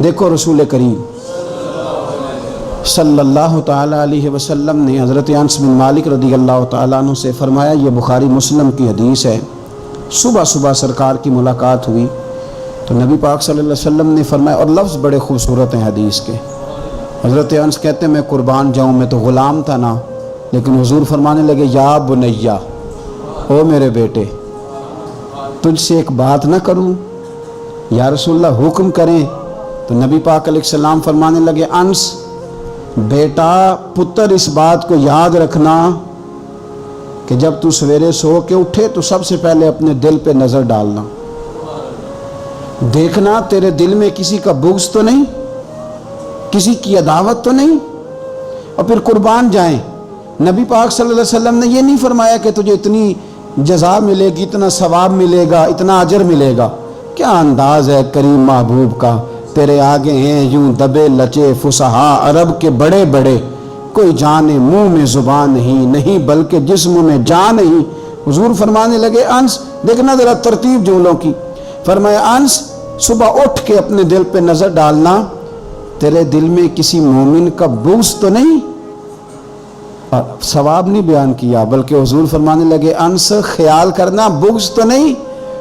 دیکھو رسول کریم صلی اللہ تعالیٰ علیہ وسلم نے حضرت انس بن مالک رضی اللہ تعالیٰ عنہ سے فرمایا، یہ بخاری مسلم کی حدیث ہے، صبح صبح سرکار کی ملاقات ہوئی تو نبی پاک صلی اللہ علیہ وسلم نے فرمایا، اور لفظ بڑے خوبصورت ہیں حدیث کے۔ حضرت انس کہتے ہیں میں قربان جاؤں، میں تو غلام تھا نا، لیکن حضور فرمانے لگے، یا بنیا، او میرے بیٹے، تجھ سے ایک بات نہ کروں؟ یا رسول اللہ حکم کریں؟ تو نبی پاک علیہ السلام فرمانے لگے، انس بیٹا پتر اس بات کو یاد رکھنا کہ جب تو سویرے سو کے اٹھے تو سب سے پہلے اپنے دل پہ نظر ڈالنا، دیکھنا تیرے دل میں کسی کا بغض تو نہیں، کسی کی عداوت تو نہیں، اور پھر قربان جائیں۔ نبی پاک صلی اللہ علیہ وسلم نے یہ نہیں فرمایا کہ تجھے اتنی جزا ملے گی، اتنا ثواب ملے گا، اتنا اجر ملے گا۔ کیا انداز ہے کریم محبوب کا، تیرے آگے ہیں یوں دبے لچے فصحا عرب کے بڑے بڑے، کوئی جانے منہ میں زبان نہیں بلکہ جسم میں جان نہیں۔ حضور فرمانے لگے، انس دیکھنا ذرا ترتیب جملوں کی، فرمایا انس صبح اٹھ کے اپنے دل پہ نظر ڈالنا، تیرے دل میں کسی مومن کا بغض تو نہیں۔ ثواب نہیں بیان کیا بلکہ حضور فرمانے لگے، انس خیال کرنا بغض تو نہیں،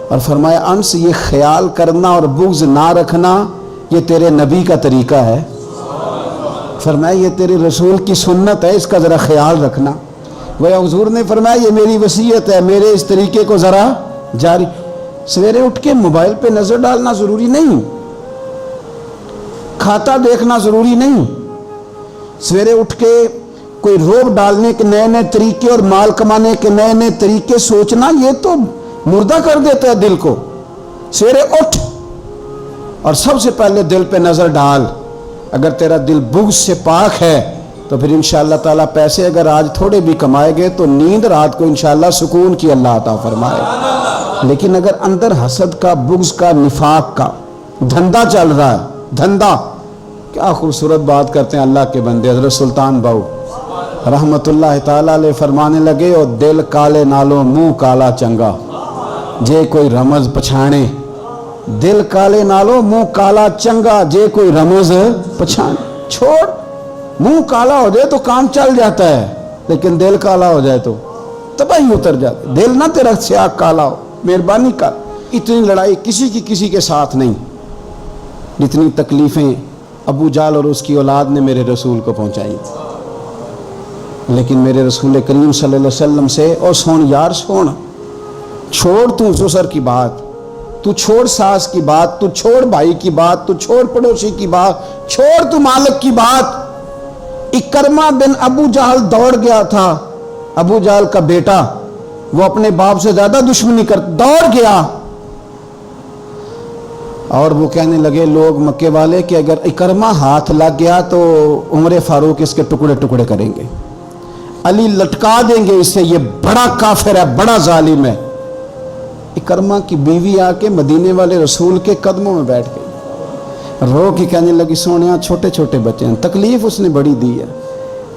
اور فرمایا انس یہ خیال کرنا اور بغض نہ رکھنا یہ تیرے نبی کا طریقہ ہے، فرمایا یہ تیرے رسول کی سنت ہے، اس کا ذرا خیال رکھنا۔ وہ حضور نے فرمایا یہ میری وصیت ہے، میرے اس طریقے کو ذرا جاری۔ سویرے اٹھ کے موبائل پہ نظر ڈالنا ضروری نہیں، کھاتا دیکھنا ضروری نہیں، سویرے اٹھ کے کوئی روب ڈالنے کے نئے نئے طریقے اور مال کمانے کے نئے نئے طریقے سوچنا یہ تو مردہ کر دیتا ہے دل کو۔ سویرے اٹھ اور سب سے پہلے دل پہ نظر ڈال، اگر تیرا دل بغض سے پاک ہے تو پھر انشاءاللہ تعالیٰ پیسے اگر آج تھوڑے بھی کمائے گئے تو نیند رات کو انشاءاللہ سکون کی اللہ عطا فرمائے، لیکن اگر اندر حسد کا، بغض کا، نفاق کا دھندا چل رہا ہے، دھندا۔ کیا خوبصورت بات کرتے ہیں اللہ کے بندے، حضرت سلطان باؤ رحمت اللہ تعالیٰ علیہ فرمانے لگے، اور دل کالے نالوں منہ کالا چنگا، جے کوئی رمز پچھانے، دل کالے نالوں منہ کالا چنگا، جے کوئی رمز پچھانے۔ چھوڑ، منہ کالا ہو جائے تو کام چل جاتا ہے، لیکن دل کالا ہو جائے تو تباہی اتر جاتی۔ دل نہ تیرا سیاہ کالا ہو، مہربانی کر۔ اتنی لڑائی کسی کی کسی کے ساتھ نہیں جتنی تکلیفیں ابو جہل اور اس کی اولاد نے میرے رسول کو پہنچائی تھی، لیکن میرے رسول کریم صلی اللہ علیہ وسلم سے، اور سون یار سون، چھوڑ تو سسر کی بات، تو چھوڑ ساس کی بات، تو چھوڑ بھائی کی بات، تو چھوڑ پڑوسی کی بات، چھوڑ تو مالک کی بات۔ اکرمہ بن ابو جہل دوڑ گیا تھا، ابو جہل کا بیٹا، وہ اپنے باپ سے زیادہ دشمنی دوڑ گیا، اور وہ کہنے لگے لوگ مکے والے کہ اگر اکرمہ ہاتھ لگ گیا تو عمر فاروق اس کے ٹکڑے ٹکڑے کریں گے، علی لٹکا دیں گے اسے، یہ بڑا کافر ہے، بڑا ظالم ہے۔ اکرمہ کی بیوی آ کے مدینے والے رسول کے قدموں میں بیٹھ گئی، رو کے کہنے لگی، سونیا چھوٹے چھوٹے بچے ہیں، تکلیف اس نے بڑی دی ہے،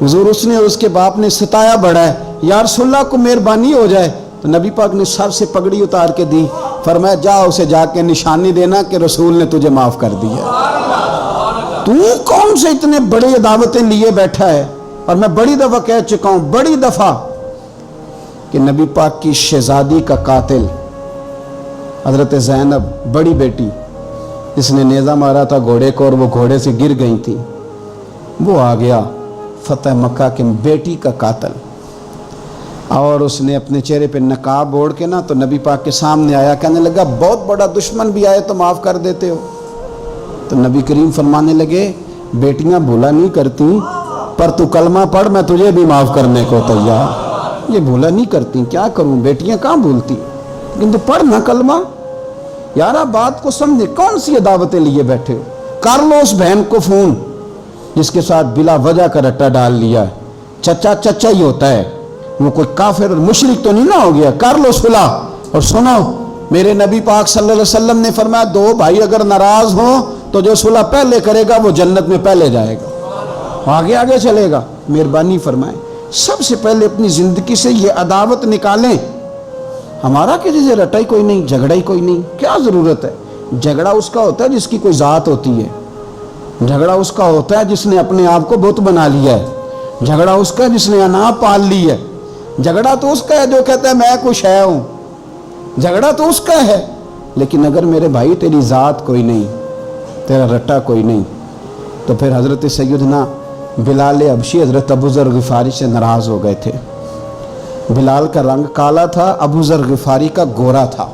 حضور اس نے اور اس کے باپ نے ستایا بڑا ہے، یا رسول اللہ کو مہربانی ہو جائے۔ تو نبی پاک نے سر سے پگڑی اتار کے دی، فرمایا جا اسے جا کے نشانی دینا کہ رسول نے تجھے معاف کر دیا۔ تو کون سے اتنے بڑے عداوتیں لیے بیٹھا ہے؟ اور میں بڑی دفعہ کہہ چکا ہوں، بڑی دفعہ، کہ نبی پاک کی شہزادی کا قاتل حضرت زینب بڑی بیٹی، جس نے نیزہ مارا تھا گھوڑے کو اور وہ گھوڑے سے گر گئی تھی، وہ آ گیا فتح مکہ کے بیٹی کا قاتل، اور اس نے اپنے چہرے پہ نقاب اوڑھ کے نا تو نبی پاک کے سامنے آیا، کہنے لگا بہت بڑا دشمن بھی آئے تو معاف کر دیتے ہو۔ تو نبی کریم فرمانے لگے، بیٹیاں بھولا نہیں کرتی، پر تو کلمہ پڑھ میں تجھے بھی معاف کرنے کو تیار۔ یہ بھولا نہیں کرتی، کیا کروں، بیٹیاں کہاں بھولتی، لیکن تو پڑھ نہ کلمہ۔ یارہ بات کو سمجھے، کون سی عداوتیں لیے بیٹھے ہو؟ کر لو اس بہن کو فون جس کے ساتھ بلا وجہ کا رٹا ڈال لیا ہے، چچا چچا ہی ہوتا ہے، وہ کوئی کافر اور مشرک تو نہیں نہ ہو گیا، کر لو صلح۔ اور سنو، میرے نبی پاک صلی اللہ علیہ وسلم نے فرمایا دو بھائی اگر ناراض ہوں تو جو صلح پہلے کرے گا وہ جنت میں پہلے جائے گا، آگے آگے چلے گا۔ مہربانی فرمائیں، سب سے پہلے اپنی زندگی سے یہ عداوت نکالیں۔ ہمارا کسی سے رٹا ہی کوئی نہیں، جھگڑا ہی کوئی نہیں، کیا ضرورت ہے؟ جھگڑا اس کا ہوتا ہے جس کی کوئی ذات ہوتی ہے، جھگڑا اس کا ہوتا ہے جس نے اپنے آپ کو بت بنا لیا ہے، جھگڑا اس کا جس نے انا پال لی ہے، جھگڑا تو اس کا ہے جو کہتا ہے میں کچھ ہے ہوں، جھگڑا تو اس کا ہے۔ لیکن اگر میرے بھائی تیری ذات کوئی نہیں، تیرا رٹا کوئی نہیں، تو پھر حضرت سیدنا بلال حبشی حضرت ابو ذر غفاری سے ناراض ہو گئے تھے۔ بلال کا رنگ کالا تھا، ابو ذر غفاری کا گورا تھا۔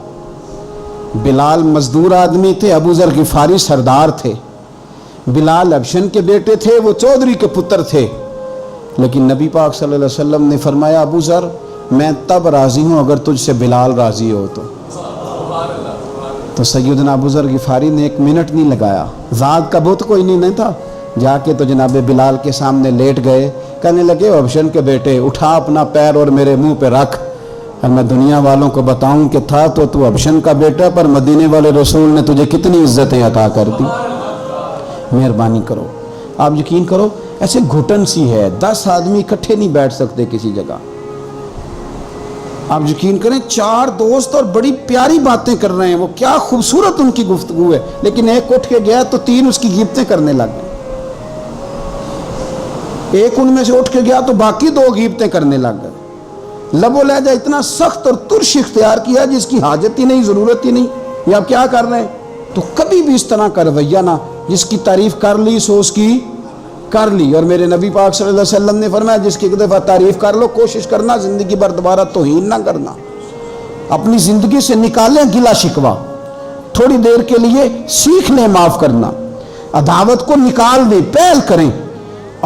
بلال مزدور آدمی تھے، ابو ذر غفاری سردار تھے۔ بلال حبشن کے بیٹے تھے، وہ چودھری کے پتر تھے۔ لیکن نبی پاک صلی اللہ علیہ وسلم نے فرمایا ابو ذر میں تب راضی ہوں اگر تجھ سے بلال راضی ہو تو سیدنا ابو ذر غفاری نے 1 منٹ نہیں لگایا، ذات کا بت کوئی نہیں تھا، جا کے تو جناب بلال کے سامنے لیٹ گئے، کہنے لگے حبشن کے بیٹے اٹھا اپنا پیر اور میرے منہ پہ رکھ، اور میں دنیا والوں کو بتاؤں کہ تھا تو حبشن کا بیٹا، پر مدینے والے رسول نے تجھے کتنی عزتیں عطا کر دی، مہربانی کرو۔ آپ یقین کرو ایسے گھٹن سی ہے، 10 آدمی اکٹھے نہیں بیٹھ سکتے کسی جگہ۔ آپ یقین کریں 4 دوست اور بڑی پیاری باتیں کر رہے ہیں، وہ کیا خوبصورت ان کی گفتگو ہے، لیکن ایک اٹھ کے گیا تو 3 اس کی غیبتیں کرنے لگ گئے، ایک ان میں سے اٹھ کے گیا تو باقی 2 غیبتیں کرنے لگ گئے۔ لب و لہجہ اتنا سخت اور ترش اختیار کیا جس کی حاجت ہی نہیں، ضرورت ہی نہیں، یہ آپ کیا کر رہے ہیں؟ تو کبھی بھی اس طرح کا رویہ نہ، جس کی تعریف کر لی سو اس کی کر لی۔ اور میرے نبی پاک صلی اللہ علیہ وسلم نے فرمایا جس کی ایک دفعہ تعریف کر لو کوشش کرنا زندگی بھر دوبارہ توہین نہ کرنا، اپنی زندگی سے نکالیں گلا شکوہ، تھوڑی دیر کے لیے سیکھ لیں معاف کرنا، عداوت کو نکال دیں، پہل کریں۔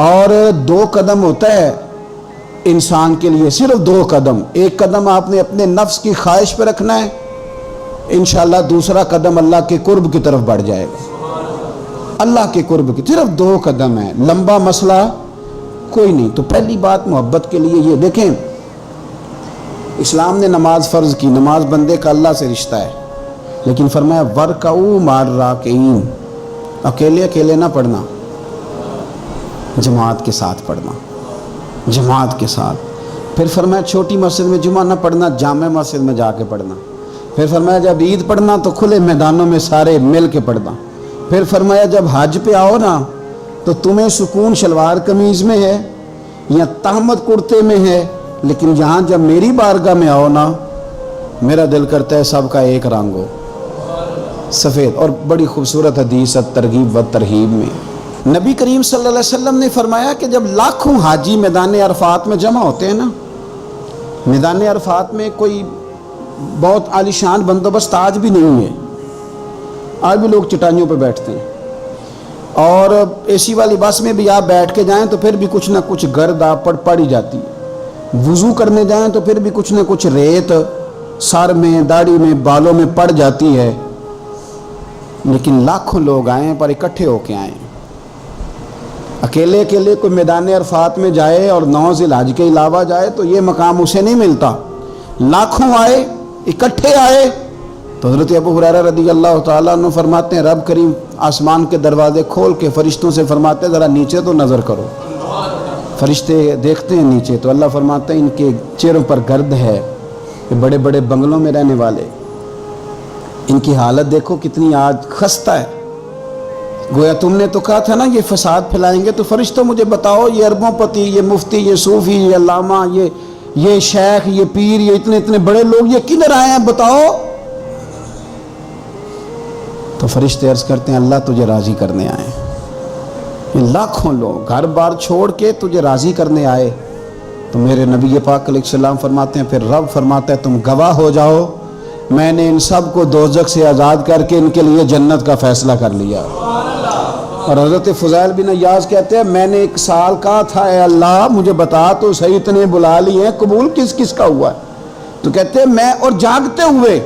اور 2 قدم ہوتا ہے انسان کے لیے، صرف 2 قدم، ایک قدم آپ نے اپنے نفس کی خواہش پہ رکھنا ہے، انشاءاللہ دوسرا قدم اللہ کے قرب کی طرف بڑھ جائے گا، اللہ کے قرب کی، صرف 2 قدم ہے، لمبا مسئلہ کوئی نہیں۔ تو پہلی بات محبت کے لیے یہ دیکھیں، اسلام نے نماز فرض کی، نماز بندے کا اللہ سے رشتہ ہے، لیکن فرمایا وَرْكَعُوا مَعَ الرَّاكِعِينَ، اکیلے اکیلے نہ پڑھنا، جماعت کے ساتھ پڑھنا، جماعت کے ساتھ۔ پھر فرمایا چھوٹی مسجد میں جمعہ نہ پڑھنا، جامع مسجد میں جا کے پڑھنا۔ پھر فرمایا جب عید پڑھنا تو کھلے میدانوں میں سارے مل کے پڑھنا۔ پھر فرمایا جب حج پہ آؤ نا تو تمہیں سکون شلوار قمیض میں ہے یا تہمت کرتے میں ہے، لیکن یہاں جب میری بارگاہ میں آؤ نا میرا دل کرتا ہے سب کا ایک رنگ ہو، سفید۔ اور بڑی خوبصورت حدیث ترغیب و ترہیب میں نبی کریم صلی اللہ علیہ وسلم نے فرمایا کہ جب لاکھوں حاجی میدان عرفات میں جمع ہوتے ہیں نا، میدان عرفات میں کوئی بہت عالیشان بندوبست آج بھی نہیں ہے، آج بھی لوگ چٹائیوں پہ بیٹھتے ہیں، اور اے سی والی بس میں بھی آپ بیٹھ کے جائیں تو پھر بھی کچھ نہ کچھ گرد آپ پر پڑ ہی جاتی ہے، وضو کرنے جائیں تو پھر بھی کچھ نہ کچھ ریت سر میں، داڑھی میں، بالوں میں پڑ جاتی ہے، لیکن لاکھوں لوگ آئیں پر اکٹھے ہو کے آئیں۔ اکیلے اکیلے کوئی میدان عرفات میں جائے اور 9 ذی الحج کے علاوہ جائے تو یہ مقام اسے نہیں ملتا، لاکھوں آئے، اکٹھے آئے۔ تو حضرت ابو ہریرہ رضی اللہ تعالیٰ عنہ فرماتے ہیں رب کریم آسمان کے دروازے کھول کے فرشتوں سے فرماتے ہیں ذرا نیچے تو نظر کرو، فرشتے دیکھتے ہیں نیچے تو اللہ فرماتے ہیں ان کے چہروں پر گرد ہے، یہ بڑے بڑے بنگلوں میں رہنے والے، ان کی حالت دیکھو کتنی آج خستہ ہے، گویا تم نے تو کہا تھا نا یہ فساد پھیلائیں گے، تو فرشتوں مجھے بتاؤ یہ اربوں پتی، یہ مفتی، یہ صوفی، یہ علامہ، یہ شیخ، یہ پیر، یہ اتنے اتنے بڑے لوگ یہ کدھر آئے ہیں بتاؤ؟ تو فرشتے عرض کرتے ہیں اللہ تجھے راضی کرنے آئے ہیں، یہ لاکھوں لوگ گھر بار چھوڑ کے تجھے راضی کرنے آئے۔ تو میرے نبی پاک علیہ السلام فرماتے ہیں پھر رب فرماتا ہے تم گواہ ہو جاؤ میں نے ان سب کو دوزخ سے آزاد کر کے ان کے لیے جنت کا فیصلہ کر لیا۔ اور حضرت فضیل بن عیاض کہتے ہیں میں نے 1 سال کہا تھا اے اللہ مجھے بتا تو صحیح، اتنے بلا لیے ہیں، قبول کس کس کا ہوا ہے؟ تو کہتے ہیں میں اور جاگتے ہوئے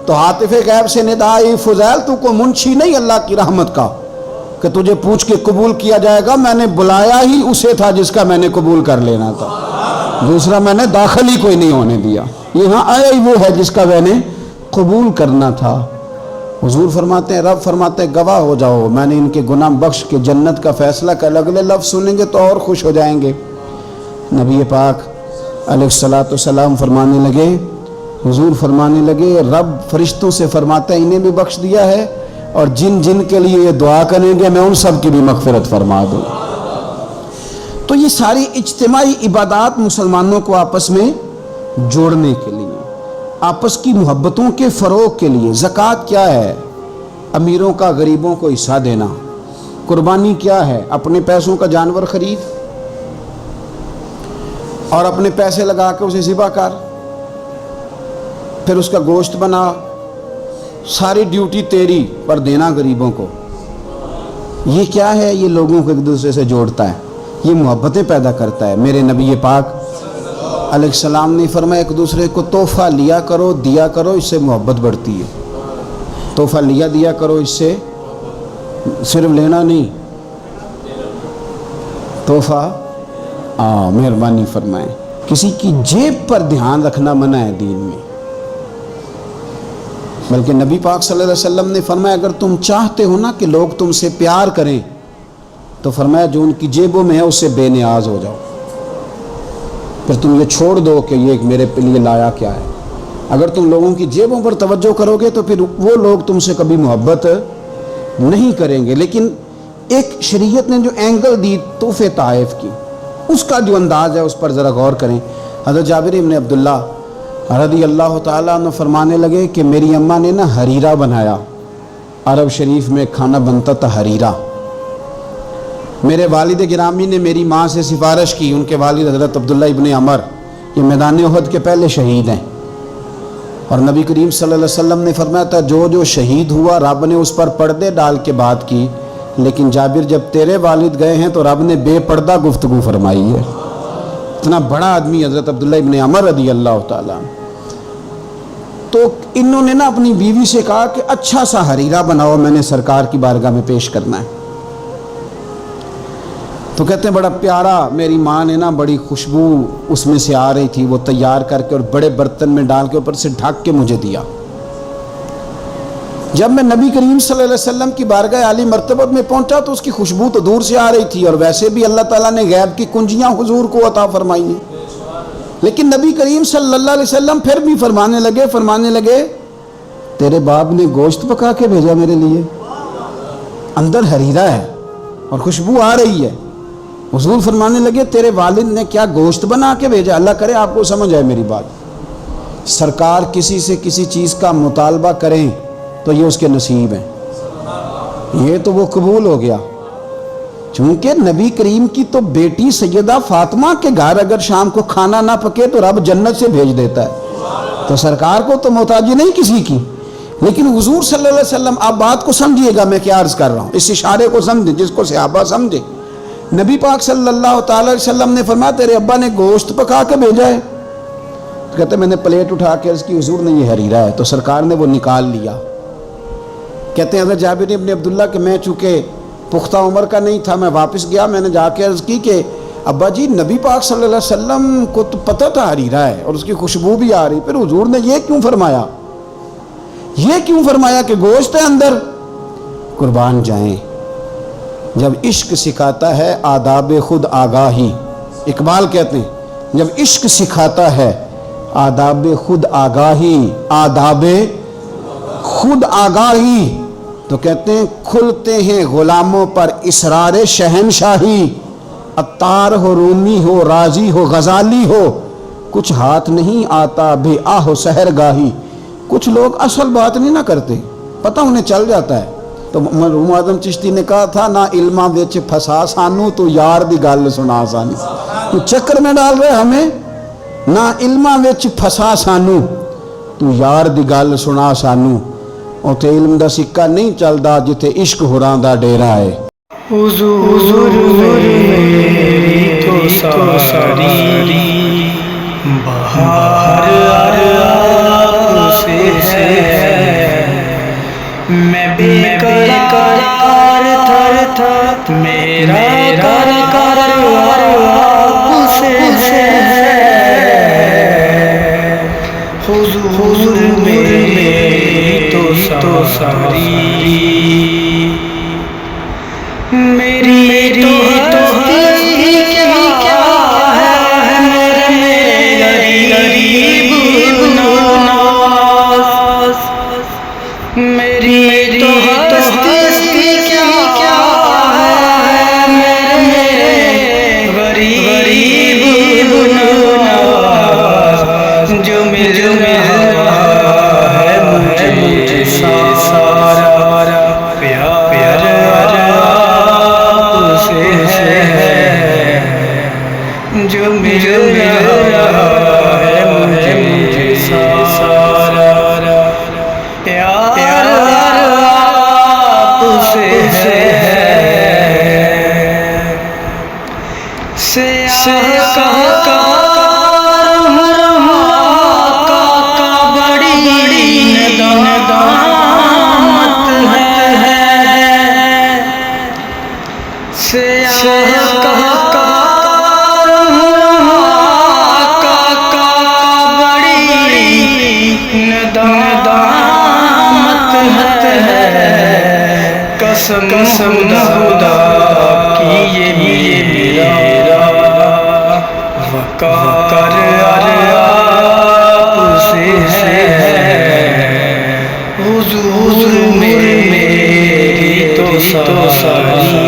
تو عاطف غیب سے ندا آئی فضیل تو کو منشی نہیں اللہ کی رحمت کا کہ تجھے پوچھ کے قبول کیا جائے گا، میں نے بلایا ہی اسے تھا جس کا میں نے قبول کر لینا تھا، دوسرا میں نے داخل ہی کوئی نہیں ہونے دیا، یہاں آیا ہی وہ ہے جس کا میں نے قبول کرنا تھا۔ حضور فرماتے ہیں رب فرماتے ہیں گواہ ہو جاؤ میں نے ان کے گناہ بخش کے جنت کا فیصلہ کر، اگلے لفظ سنیں گے تو اور خوش ہو جائیں گے۔ نبی پاک علیہ السلام فرمانے لگے، حضور فرمانے لگے رب فرشتوں سے فرماتا ہے انہیں بھی بخش دیا ہے اور جن جن کے لیے یہ دعا کریں گے میں ان سب کی بھی مغفرت فرما دوں۔ تو یہ ساری اجتماعی عبادات مسلمانوں کو آپس میں جوڑنے کے لیے، آپس کی محبتوں کے فروغ کے لیے۔ زکوٰۃ کیا ہے؟ امیروں کا غریبوں کو حصہ دینا۔ قربانی کیا ہے؟ اپنے پیسوں کا جانور خرید اور اپنے پیسے لگا کے اسے ذبح کر، پھر اس کا گوشت بنا، ساری ڈیوٹی تیری پر دینا غریبوں کو۔ یہ کیا ہے؟ یہ لوگوں کو ایک دوسرے سے جوڑتا ہے، یہ محبتیں پیدا کرتا ہے۔ میرے نبی پاک علیہ السلام نے فرمایا ایک دوسرے کو تحفہ لیا کرو، دیا کرو، اس سے محبت بڑھتی ہے۔ تحفہ دیا کرو، اس سے صرف لینا نہیں، تحفہ مہربانی فرمائیں۔ کسی کی جیب پر دھیان رکھنا منع ہے دین میں، بلکہ نبی پاک صلی اللہ علیہ وسلم نے فرمایا اگر تم چاہتے ہو نا کہ لوگ تم سے پیار کریں تو فرمایا جو ان کی جیبوں میں ہے اس سے بے نیاز ہو جاؤ، پھر تم یہ چھوڑ دو کہ یہ میرے لیے لایا کیا ہے۔ اگر تم لوگوں کی جیبوں پر توجہ کرو گے تو پھر وہ لوگ تم سے کبھی محبت نہیں کریں گے۔ لیکن ایک شریعت نے جو اینگل دی تحفے تحائف کی، اس کا جو انداز ہے اس پر ذرا غور کریں۔ حضرت جابر بن عبداللہ رضی اللہ تعالیٰ عنہ فرمانے لگے کہ میری اماں نے نا حریرہ بنایا، عرب شریف میں کھانا بنتا تھا حریرہ۔ میرے والد گرامی نے میری ماں سے سفارش کی، ان کے والد حضرت عبداللہ ابن عمر یہ میدان احد کے پہلے شہید ہیں، اور نبی کریم صلی اللہ علیہ وسلم نے فرمایا تھا جو شہید ہوا رب نے اس پر پردے ڈال کے بات کی، لیکن جابر جب تیرے والد گئے ہیں تو رب نے بے پردہ گفتگو فرمائی ہے۔ اتنا بڑا آدمی حضرت عبداللہ ابن عمر رضی اللہ تعالیٰ۔ تو انہوں نے نا اپنی بیوی سے کہا کہ اچھا سا حریرہ بناؤ، میں نے سرکار کی بارگاہ میں پیش کرنا ہے۔ تو کہتے ہیں بڑا پیارا، میری ماں نے نا بڑی خوشبو اس میں سے آ رہی تھی، وہ تیار کر کے اور بڑے برتن میں ڈال کے اوپر سے ڈھک کے مجھے دیا۔ جب میں نبی کریم صلی اللہ علیہ وسلم کی بارگاہ عالی مرتبت میں پہنچا تو اس کی خوشبو تو دور سے آ رہی تھی، اور ویسے بھی اللہ تعالیٰ نے غیب کی کنجیاں حضور کو عطا فرمائی ہیں، لیکن نبی کریم صلی اللہ علیہ وسلم پھر بھی فرمانے لگے تیرے باپ نے گوشت پکا کے بھیجا میرے لیے، اندر حریرہ ہے اور خوشبو آ رہی ہے۔ حضور فرمانے لگے تیرے والد نے کیا گوشت بنا کے بھیجا؟ اللہ کرے آپ کو سمجھ آئے میری بات۔ سرکار کسی سے کسی چیز کا مطالبہ کریں تو یہ اس کے نصیب ہیں، یہ تو وہ قبول ہو گیا۔ چونکہ نبی کریم کی تو بیٹی سیدہ فاطمہ کے گھر اگر شام کو کھانا نہ پکے تو رب جنت سے بھیج دیتا ہے، تو سرکار کو تو محتاجی نہیں کسی کی۔ لیکن حضور صلی اللہ علیہ وسلم، آپ بات کو سمجھیے گا میں کیا عرض کر رہا ہوں، اس اشارے کو سمجھیں جس کو صحابہ سمجھے۔ نبی پاک صلی اللہ تعالی علیہ وسلم نے فرمایا تیرے ابا نے گوشت پکا کے بھیجا ہے؟ تو کہتے میں نے پلیٹ اٹھا کے عرض کی حضور نے یہ حریرہ ہے، تو سرکار نے وہ نکال لیا۔ کہتے ہیں حضرت جابر ابن عبداللہ کہ میں چونکہ پختہ عمر کا نہیں تھا، میں واپس گیا، میں نے جا کے عرض کی کہ ابا جی نبی پاک صلی اللہ علیہ وسلم کو تو پتہ تھا حریرہ ہے اور اس کی خوشبو بھی آ رہی، پھر حضور نے یہ کیوں فرمایا کہ گوشت ہے اندر؟ قربان جائیں، جب عشق سکھاتا ہے آداب خود آگاہی، اقبال کہتے ہیں جب عشق سکھاتا ہے آداب خود آگاہی، آداب خود آگاہی، تو کہتے ہیں کھلتے ہیں غلاموں پر اسرار شہنشاہی، عطار ہو، رومی ہو، رازی ہو، غزالی ہو، کچھ ہاتھ نہیں آتا بے آہ و سحر گاہی۔ کچھ لوگ اصل بات نہیں نہ کرتے، پتہ انہیں چل جاتا ہے۔ تو مرحوم اعظم چشتی نے کہا تھا نہ علماں وچ پھسا سانو تو یار دی گل سنا سانو، تو چکر میں ڈال رہے ہمیں، نہ علماں وچ پھسا سانو تو یار دی گل سنا سانو، اوتھے علم دا سکہ نہیں چلدا جتھے عشق ہوراں دا ڈیرا ہے۔ حضور میری تو ساری بہار آپ سے ہے، میں بے قرار تھر میرا قرار آپ سے ہے، حضور میری تو ساری میری تو ہستی کیا ہے میرے غریب نواز، میری تو بڑی ندامت ہے قسم خدا کی یہ میرا وقار آپ سے ہے حضور میری تو ساری